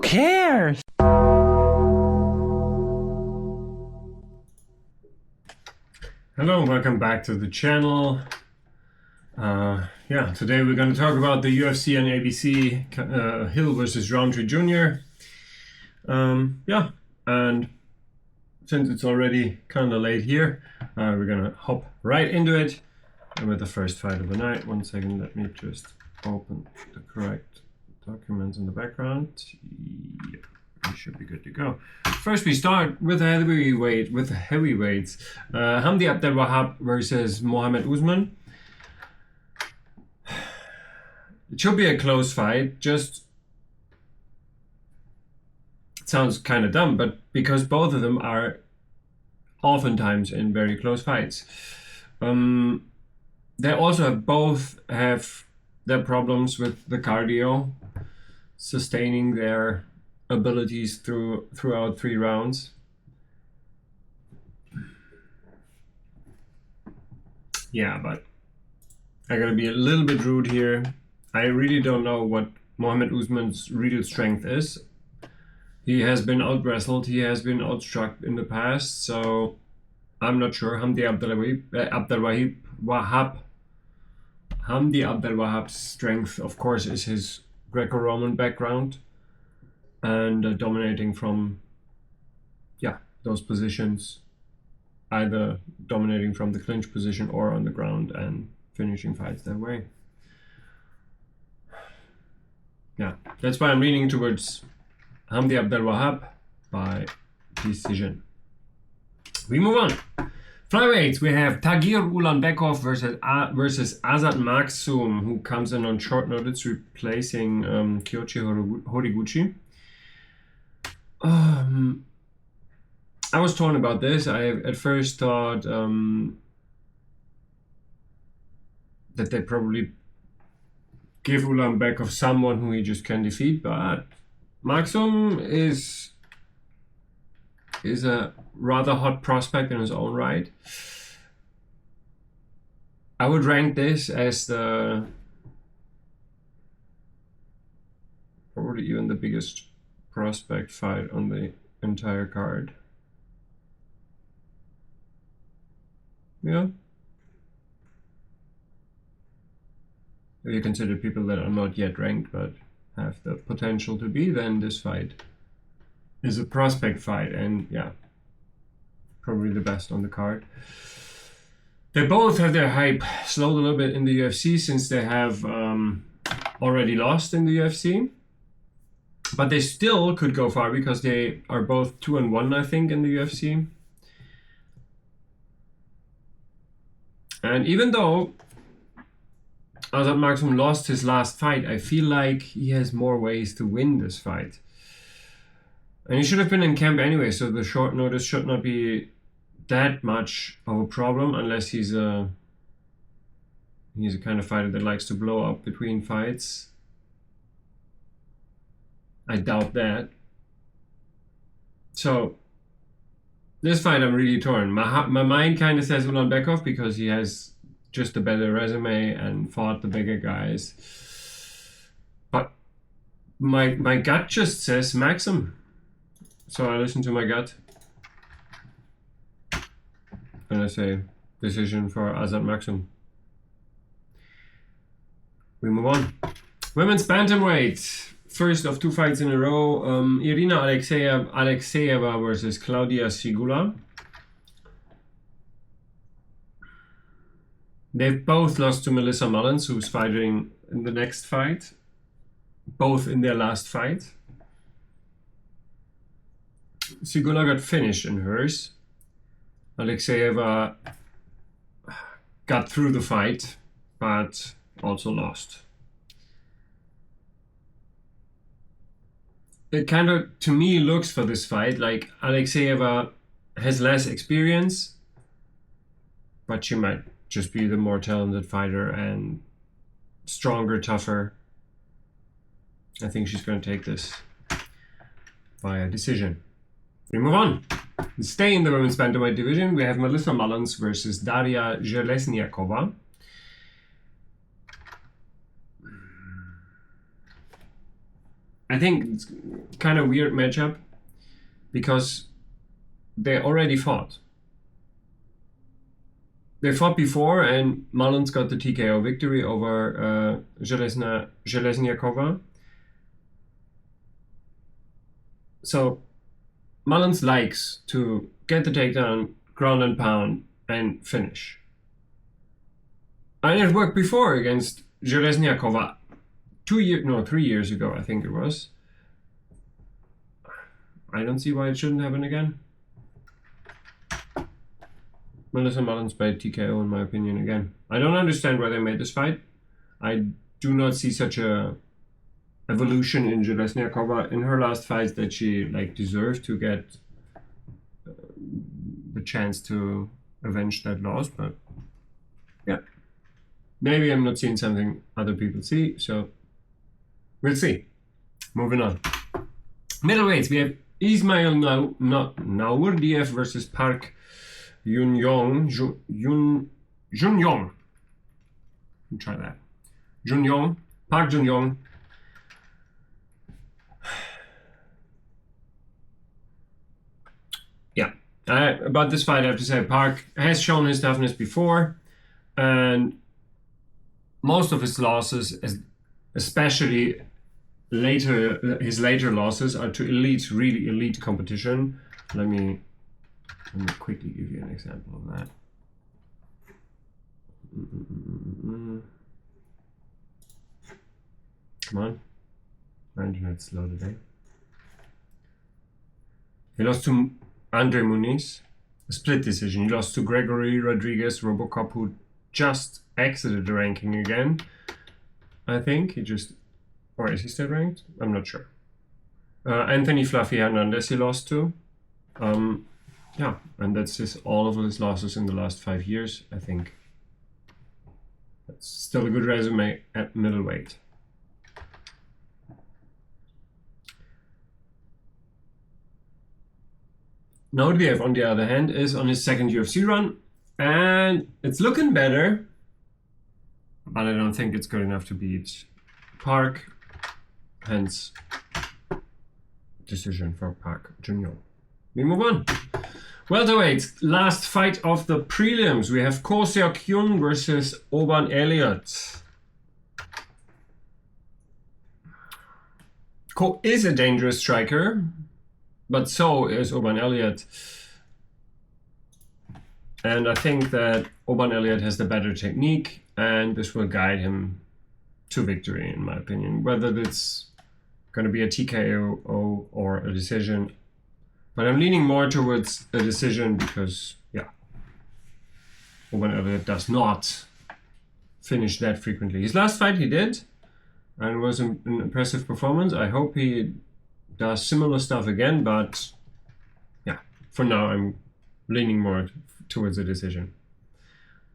cares? Hello, welcome back to the channel. Today we're going to talk about the UFC and ABC Hill versus Rountree Jr. And since it's already kind of late here, we're going to hop right into it with the first fight of the night. 1 second, let me just open the correct documents in the background. Yep, we should be good to go. First, we start with the heavyweights. Hamdi Abdelwahab versus Mohammed Usman. It should be a close fight. It sounds kind of dumb, but because both of them are oftentimes in very close fights. They also both have their problems with the cardio, sustaining their abilities throughout 3 rounds. Yeah, but I gotta be a little bit rude here. I really don't know what Mohammed Usman's real strength is. He has been out-wrestled, he has been outstruck in the past, so I'm not sure. Hamdi Abdelwahab's strength, of course, is his Greco-Roman background and dominating from those positions, either dominating from the clinch position or on the ground and finishing fights that way. Yeah, that's why I'm leaning towards Hamdi Abdelwahab by decision. We move on. Flyweights, we have Tagir Ulanbekov versus Azat Maksum, who comes in on short notice, replacing Kyoichi Horiguchi. I was torn about this. I at first thought that they probably give Ulanbekov someone who he just can defeat, but Maksum is a rather hot prospect in his own right. I would rank this as probably even the biggest prospect fight on the entire card. Yeah. If you consider people that are not yet ranked but have the potential to be, then this fight is a prospect fight, and yeah, probably the best on the card. They both have their hype slowed a little bit in the UFC since they have already lost in the UFC, but they still could go far because they are both 2-1, I think, in the UFC. And even though Azat Maksum lost his last fight, I feel like he has more ways to win this fight. And he should have been in camp anyway, so the short notice should not be that much of a problem unless he's a kind of fighter that likes to blow up between fights. I doubt that. So this fight I'm really torn. My mind kind of says Ulanbekov because he has just a better resume and fought the bigger guys. But my gut just says Maksum. So I listen to my gut. And I say decision for Azat Maksum. We move on. Women's bantamweight. First of 2 fights in a row. Irina Alexeyeva versus Claudia Sigula. They've both lost to Melissa Mullins, who's fighting in the next fight. Both in their last fight. Sigula got finished in hers. Alexeyeva got through the fight, but also lost. It kind of, to me, looks for this fight like Alexeyeva has less experience, but she might just be the more talented fighter and stronger, tougher. I think she's going to take this via decision. We move on. We stay in the women's bantamweight division. We have Melissa Mullins versus Daria Jelesniakova. I think it's kind of weird matchup because they already fought. They fought before, and Mullins got the TKO victory over Železniakova. So Mullins likes to get the takedown, ground and pound, and finish. And it worked before against Železniakova 3 years ago, I think it was. I don't see why it shouldn't happen again. Melissa Mullins by TKO, in my opinion, again. I don't understand why they made this fight. I do not see such a evolution in Železniakova in her last fights that she deserved to get the chance to avenge that loss. But yeah, maybe I'm not seeing something other people see. So we'll see. Moving on. Middleweights, we have Ismail Naurdiev versus Park Junyong. Try that. Junyong. Park Junyong. Yeah. About this fight, I have to say, Park has shown his toughness before, and most of his losses, especially his later losses, are to really elite competition. Let me quickly give you an example of that. Come on. My internet's slow today. He lost to Andre Muniz, a split decision. He lost to Gregory Rodriguez Robocop, who just exited the ranking again. I think he just... Or is he still ranked? I'm not sure. Anthony Fluffy Hernandez he lost to. Yeah, and that's all of his losses in the last 5 years, I think. That's still a good resume at middleweight. Naurdiev, on the other hand, is on his second UFC run, and it's looking better, but I don't think it's good enough to beat Park. Hence, decision for Park Jr. We move on. Welterweight, last fight of the prelims. We have Ko Seok-hyun versus Oban Elliott. Ko is a dangerous striker, but so is Oban Elliott. And I think that Oban Elliott has the better technique, and this will guide him to victory, in my opinion. Whether it's going to be a TKO or a decision. But I'm leaning more towards a decision because, yeah, Oban Elliott does not finish that frequently. His last fight he did, and it was an impressive performance. I hope he does similar stuff again, but yeah, for now I'm leaning more towards a decision.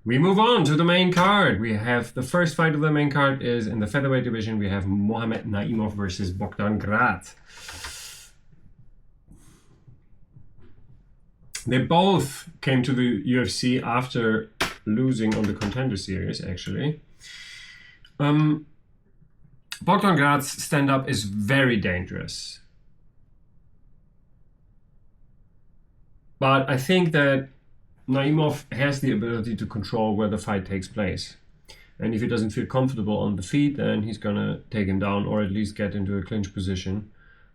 We move on to the main card. We have the first fight of the main card is in the featherweight division. We have Mohamed Naimov versus Bogdan Grad. They both came to the UFC after losing on the Contender Series, actually. Bogdan Grad's stand-up is very dangerous. But I think that Naimov has the ability to control where the fight takes place. And if he doesn't feel comfortable on the feet, then he's going to take him down or at least get into a clinch position.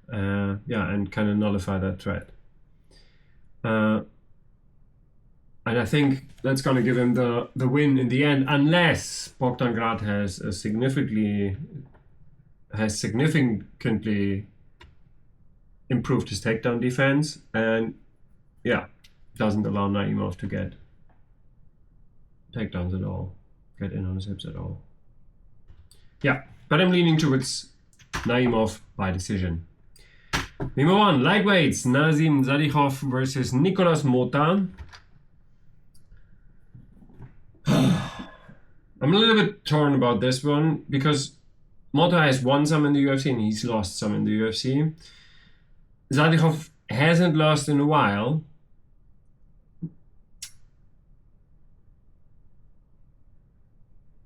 And kind of nullify that threat. And I think that's going to give him the win in the end, unless Bogdan Grad has significantly improved his takedown defense and doesn't allow Naimov to get takedowns at all, get in on his hips at all. Yeah, but I'm leaning towards Naimov by decision. We move on. Lightweights, Nazim Zadikhov versus Nicolas Mota. I'm a little bit torn about this one because Mota has won some in the UFC and he's lost some in the UFC. Zadikhov hasn't lost in a while.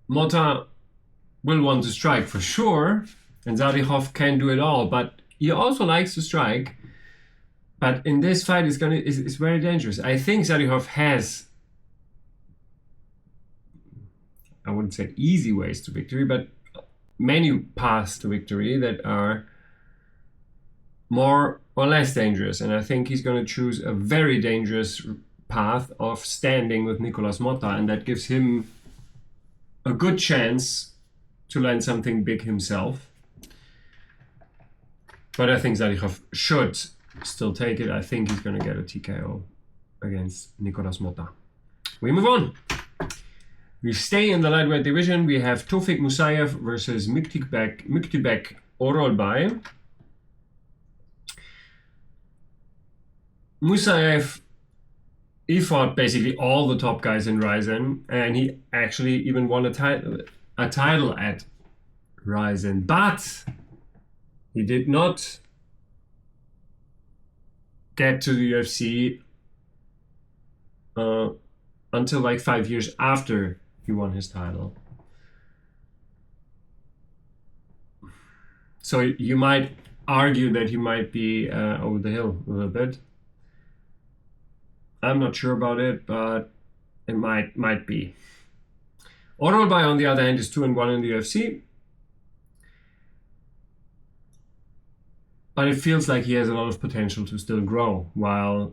Mota will want to strike for sure, And Zadykhov can do it all, but he also likes to strike. But in this fight, it's very dangerous. I think Zadykhov has, I wouldn't say easy ways to victory, but many paths to victory that are more or less dangerous. And I think he's going to choose a very dangerous path of standing with Nicolas Motta, and that gives him a good chance to land something big himself. But I think Zadykhov should still take it. I think he's going to get a TKO against Nicolas Motta. We move on. We stay in the lightweight division. We have Tofik Musayev versus Muktibek Orolbay. Musayev, he fought basically all the top guys in Ryzen, and he actually even won a title at Ryzen. But he did not get to the UFC until like 5 years after he won his title. So you might argue that he might be over the hill a little bit. I'm not sure about it, but it might be. Orolbay, on the other hand, is 2-1 in the UFC. But it feels like he has a lot of potential to still grow, while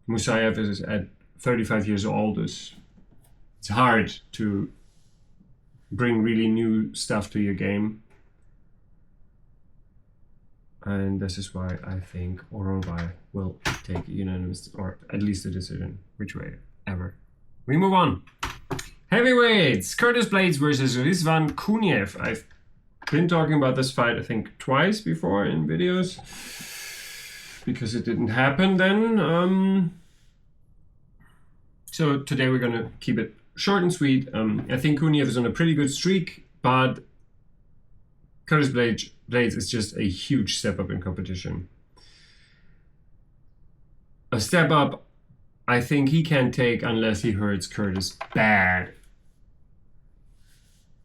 Musayev is at 35 years old. It's hard to bring really new stuff to your game. And this is why I think Orolbay will take unanimous, or at least a decision, which way ever. We move on. Heavyweights, Curtis Blades versus Rizvan Kuniev. I've been talking about this fight, I think, twice before in videos, because it didn't happen then. So today we're going to keep it short and sweet. I think Kuniev is on a pretty good streak, but Curtis Blades is just a huge step up in competition. A step up I think he can take unless he hurts Curtis bad.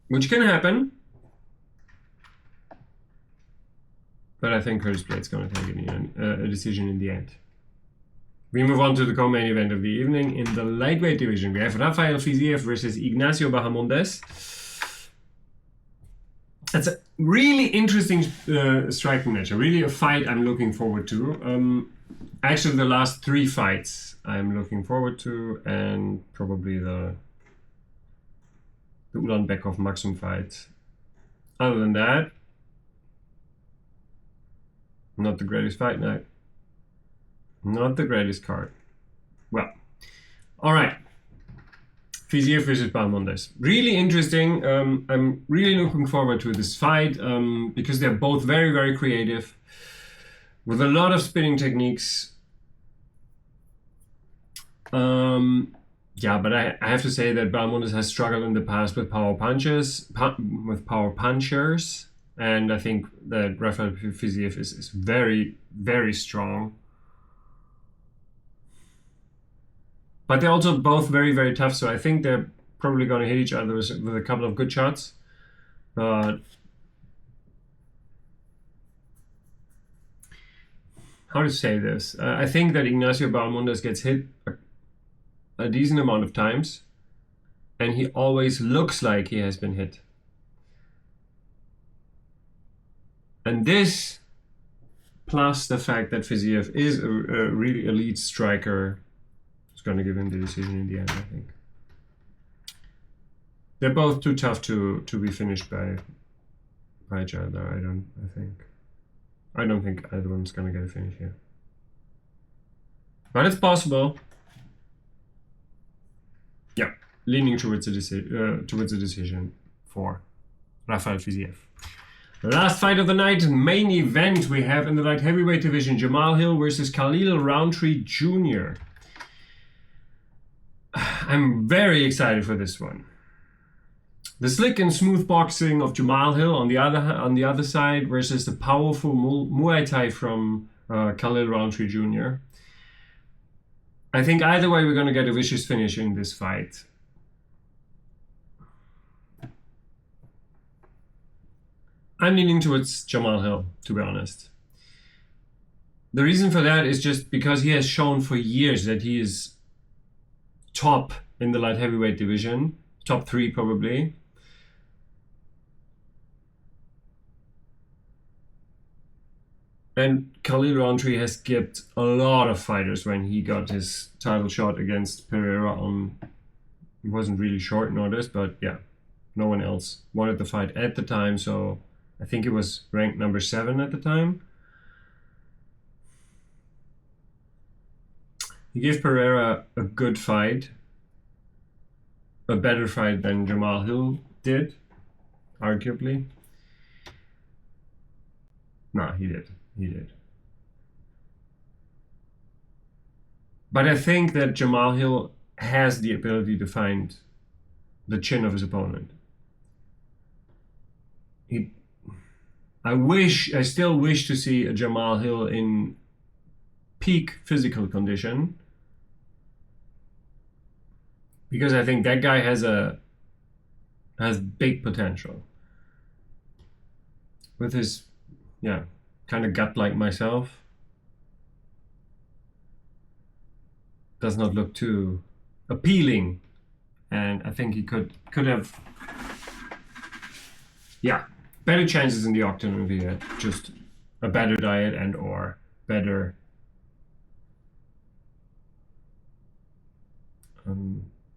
Which can happen. But I think Curtis Blades going to take a decision in the end. We move on to the co-main event of the evening. In the lightweight division, we have Rafael Fiziev versus Ignacio Bahamondes. That's a really interesting striking match. Really a fight I'm looking forward to. Actually, the last three fights I'm looking forward to, and probably the Ulan Bekov Maxim fight. Other than that, not the greatest fight night. Not the greatest card. Well, all right. Fiziev versus Bahamondes. Really interesting. I'm really looking forward to this fight because they're both very, very creative with a lot of spinning techniques. Yeah, but I have to say that Bahamondes has struggled in the past with power punchers, and I think that Rafael Fiziev is very, very strong. But they're also both very, very tough, so I think they're probably going to hit each other with a couple of good shots. But how to say this? I think that Ignacio Bahamondes gets hit a decent amount of times, and he always looks like he has been hit. And this, plus the fact that Fiziev is a really elite striker, is going to give him the decision in the end, I think. They're both too tough to be finished by each other. I don't think either one's going to get a finish here. But it's possible. Yeah, leaning towards a decision for Rafael Fiziev. Last fight of the night, main event, we have in the light heavyweight division Jamal Hill versus Khalil Rountree Jr. I'm very excited for this one. The slick and smooth boxing of Jamal Hill on the other side versus the powerful Muay Thai from Khalil Rountree Jr. I think either way we're going to get a vicious finish in this fight. I'm leaning towards Jamal Hill, to be honest. The reason for that is just because he has shown for years that he is top in the light heavyweight division, top 3 probably. And Khalil Rountree has skipped a lot of fighters when he got his title shot against Pereira on, it wasn't really short notice, but yeah, no one else wanted the fight at the time, so I think it was ranked number 7 at the time. He gave Pereira a good fight, a better fight than Jamal Hill did, arguably. Nah, he did. He did. But I think that Jamal Hill has the ability to find the chin of his opponent. I still wish to see a Jamal Hill in peak physical condition, because I think that guy has big potential. With his, kind of gut like myself, does not look too appealing, and I think he could have, better chances in the octagon if he had just a better diet and or better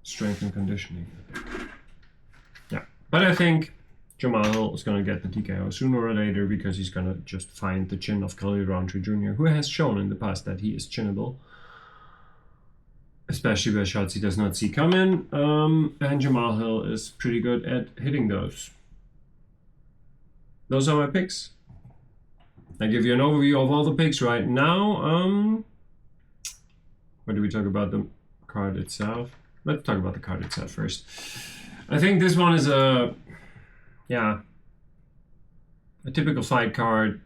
strength and conditioning. Yeah, but I think Jamal Hill is going to get the TKO sooner or later, because he's going to just find the chin of Khalil Rountree Jr., who has shown in the past that he is chinnable, especially where shots he does not see coming. And Jamal Hill is pretty good at hitting those. Those are my picks. I give you an overview of all the picks right now. What do we talk about the card itself? Let's talk about the card itself first. I think this one is a typical fight card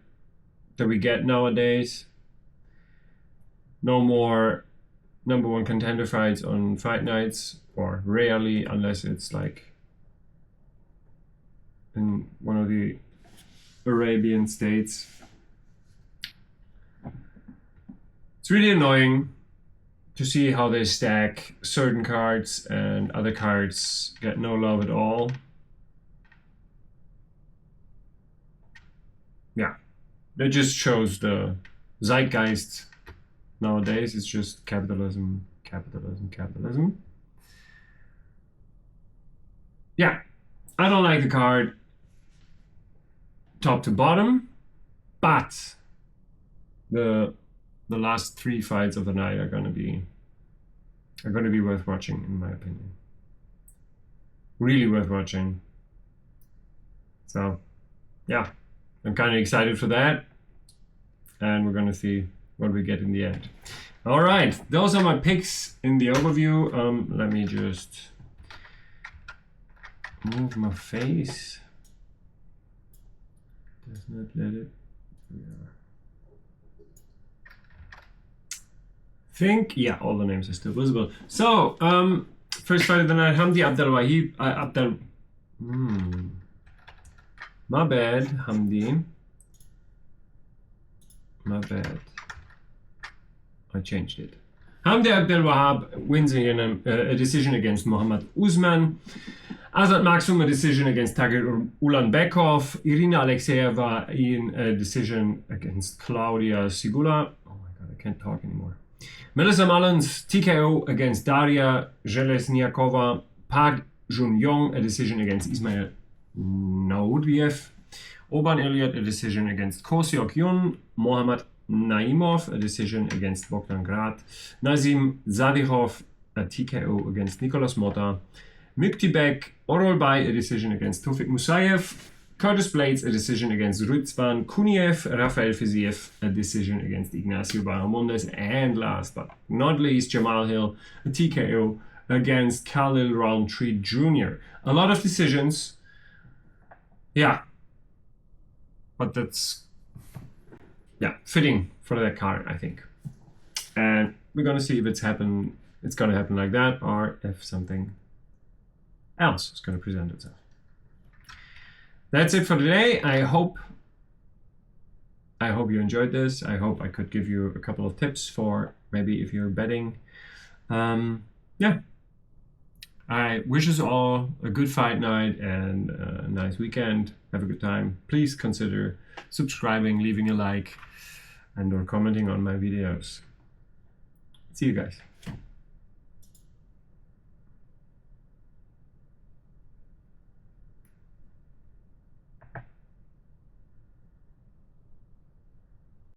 that we get nowadays. No more number 1 contender fights on fight nights, or rarely, unless it's like in one of the Arabian states. It's really annoying to see how they stack certain cards and other cards get no love at all. Yeah, that just shows the zeitgeist nowadays. It's just capitalism, capitalism, capitalism. Yeah, I don't like the card top to bottom, but the last 3 fights of the night are gonna be worth watching, in my opinion. Really worth watching. So yeah, I'm kind of excited for that, and we're gonna see what we get in the end. All right, those are my picks in the overview. Let me just move my face. Does not let it. Yeah, all the names are still visible. So, first fight of the night, Hamdi Abdelwahid. My bad, Hamdi. My bad. I changed it. Hamdi Abdelwahab wins in a decision against Muhammad Usman. Azat Maksum a decision against Tagir Ulanbekov. Irina Alexeyeva in a decision against Claudia Sigula. Oh my god, I can't talk anymore. Melissa Mullins TKO against Daria Zheleznyakova. Park Jun-yong a decision against Ismail Naudiev. Oban Elliott a decision against Ko Seok-yun. Mohammad Naimov a decision against Bogdan Grad. Nazim Zadihov a TKO against Nicolas Motta. Muktibek Orolbay a decision against Tofik Musayev. Curtis Blades a decision against Rizvan Kuniev. Rafael Fiziev a decision against Ignacio Bahamondes. And last but not least, Jamal Hill a TKO against Khalil Rountree Jr. A lot of decisions. Yeah. But that's fitting for that card, I think. And we're gonna see if it's gonna happen like that, or if something else is gonna present itself. that's it for today. I hope you enjoyed this. I hope I could give you a couple of tips for maybe if you're betting. Yeah. I wish us all a good fight night and a nice weekend. Have a good time. Please consider subscribing, leaving a like, and or commenting on my videos. See you guys.